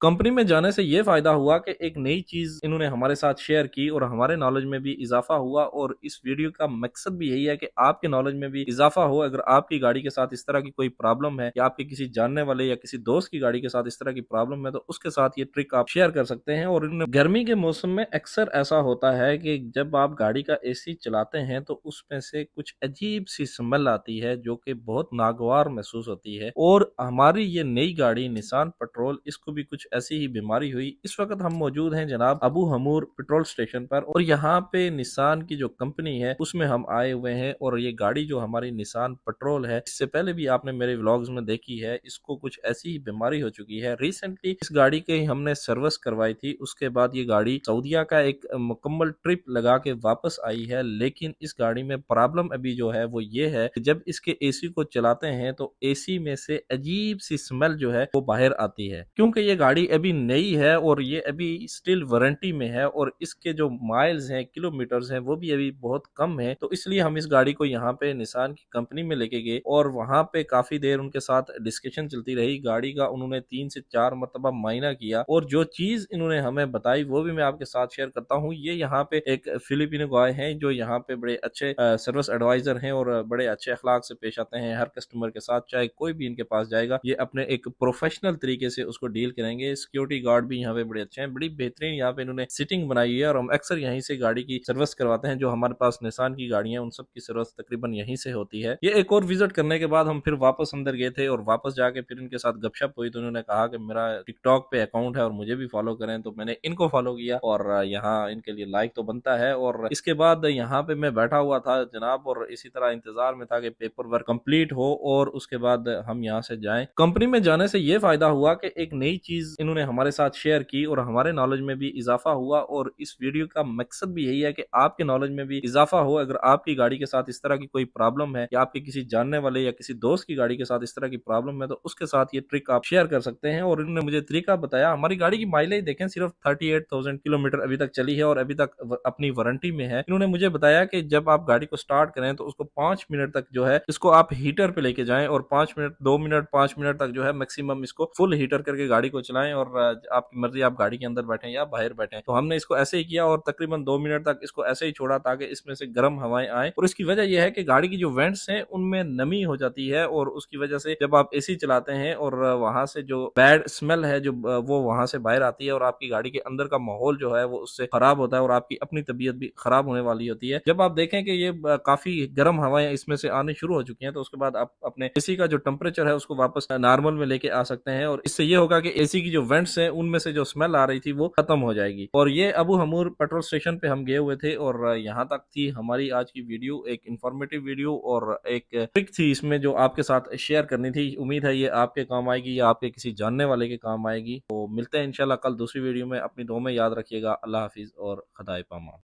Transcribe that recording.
Company में जाने से ये फ़ायदा हुआ कि एक नई चीज़ इन्होंने हमारे साथ शेयर की और हमारे नॉलेज में भी इज़ाफ़ा हुआ और इस वीडियो का मकसद भी यही है कि आपके नॉलेज में भी इज़ाफ़ा हो। अगर आपकी गाड़ी के साथ इस तरह की कोई प्रॉब्लम है या आपके किसी जानने वाले या किसी दोस्त की गाड़ी के साथ इस तरह की प्रॉब्लम है, तो उसके साथ ये ट्रिक आप शेयर कर सकते हैं। और इन गर्मी के मौसम में अक्सर ऐसा होता है कि जब आप गाड़ी का एसी चलाते हैं, तो उसमें से कुछ अजीब-सी स्मेल आती है, जो कि बहुत नागवार महसूस होती है। और हमारी ये नई गाड़ी निसान पेट्रोल, इसको भी कुछ ऐसी ही बीमारी हुई। इस वक़्त हम मौजूद हैं जनाब अबू हमूर पेट्रोल स्टेशन पर और यहाँ पे निसान की जो कंपनी है उसमें हम आए हुए हैं। और ये गाड़ी जो हमारी निसान पेट्रोल है, इससे पहले भी आपने मेरे व्लॉग्स में देखी है, इसको कुछ ऐसी ही बीमारी हो चुकी है। रिसेंटली इस गाड़ी की हमने सर्विस करवाई थी, उसके बाद ये गाड़ी सऊदीया का एक मुकम्मल ट्रिप लगा के वापस आई है। लेकिन इस गाड़ी में प्रॉब्लम अभी जो है वो ये है कि जब इसके एसी को चलाते हैं तो एसी में से अजीब सी स्मेल जो है वो बाहर आती है, क्योंकि ये गाड़ी अभी नई है और ये अभी स्टिल वारंटी में है और इसके जो माइल्स हैं, किलोमीटर्स हैं, वो भी अभी बहुत कम है। तो इसलिए हम इस गाड़ी को यहाँ पे निसान की कंपनी में लेके गए और वहां पे काफी देर उनके साथ डिस्कशन चलती रही। गाड़ी का उन्होंने 3 से 4 मरतबा मायना किया और जो चीज इन्होंने हमें बताई वो भी मैं आपके साथ शेयर करता हूँ। ये यहाँ पे एक फिलिपिनो गाय हैं जो यहाँ पे बड़े अच्छे सर्विस एडवाइजर हैं और बड़े अच्छे अखलाक से पेश आते हैं हर कस्टमर के साथ। चाहे कोई भी इनके पास जाएगा, ये अपने एक प्रोफेशनल तरीके से उसको डील करेंगे। सिक्योरिटी गार्ड भी यहाँ पे बड़े अच्छे हैं, बड़ी बेहतरीन यहाँ पे इन्होंने सिटिंग बनाई है और हम अक्सर यहीं से गाड़ी की सर्विस करवाते हैं। जो हमारे पास निसान की गाड़ियां हैं उन सब की सर्विस तकरीबन यहीं से होती है। ये एक और विजिट करने के बाद हम फिर वापस अंदर गए थे और वापस जाके फिर इनके साथ गपशप हुई। तो उन्होंने कहा कि मेरा टिकटॉक पे अकाउंट है और मुझे भी फॉलो करें, तो मैंने इनको फॉलो किया और यहाँ इनके लिए लाइक तो बनता है। और इसके बाद यहाँ पे मैं बैठा हुआ था जनाब और इसी तरह इंतजार में था कि पेपर वर्क कंप्लीट हो और उसके बाद हम यहाँ से जाएं। कंपनी में जाने से ये फायदा हुआ कि एक नई चीज इन्होंने हमारे साथ शेयर की और हमारे नॉलेज में भी इजाफा हुआ। और इस वीडियो का मकसद भी यही है कि आपके नॉलेज में भी इजाफा हो। अगर आपकी गाड़ी के साथ इस तरह की कोई प्रॉब्लम है या आपके किसी जानने वाले या किसी दोस्त की गाड़ी के साथ इस तरह की प्रॉब्लम है, तो उसके साथ ये ट्रिक आप शेयर कर सकते हैं। और इन्होंने मुझे तरीका बताया। हमारी गाड़ी की माइलेज देखें, सिर्फ 38,000 किलोमीटर अभी तक चली है और अभी तक अपनी वारंटी में है। इन्होंने मुझे बताया कि जब आप गाड़ी को स्टार्ट करें तो उसको 5 मिनट तक जो है इसको आप हीटर पे लेके जाएं और 5 मिनट, 2 मिनट, 5 मिनट तक जो है मैक्सिमम इसको फुल हीटर करके गाड़ी को चलाएं। और आपकी मर्जी, आप गाड़ी के अंदर बैठे या बाहर बैठे। तो हमने इसको ऐसे ही किया और तकरीबन 2 मिनट तक इसको ऐसे ही छोड़ा ताकि इसमें से गर्म हवाएं आए। और इसकी वजह यह है कि गाड़ी की जो वेंट्स हैं उनमें नमी हो जाती है और उसकी वजह से जब आप एसी चलाते हैं और वहां से जो बैड स्मेल है जो वो वहां से बाहर आती है और आपकी गाड़ी के अंदर का माहौल जो है वो उससे खराब होता है और आपकी अपनी तबीयत भी खराब होने वाली होती है। जब आप देखें कि ये काफी गर्म हवाएं इसमें से आने शुरू हो चुकी हैं, तो उसके बाद आप अपने एसी का जो टेम्परेचर है उसको वापस नॉर्मल में लेके आ सकते हैं और इससे ये होगा कि एसी की जो वेंट्स हैं उनमें से जो स्मेल आ रही थी वो खत्म हो जाएगी। और ये अबू हमूर पेट्रोल स्टेशन पे हम गए हुए थे और यहाँ तक थी हमारी आज की वीडियो। एक इंफॉर्मेटिव वीडियो और एक ट्रिक थी इसमें जो आपके साथ शेयर करनी थी। उम्मीद है ये आपके काम आएगी या आपके किसी जानने वाले के काम आएगी। तो मिलते हैं इंशाल्लाह कल दूसरी वीडियो में। अपनी दुआ में याद रखिएगा। अल्लाह हाफिज और खुदाए पामान।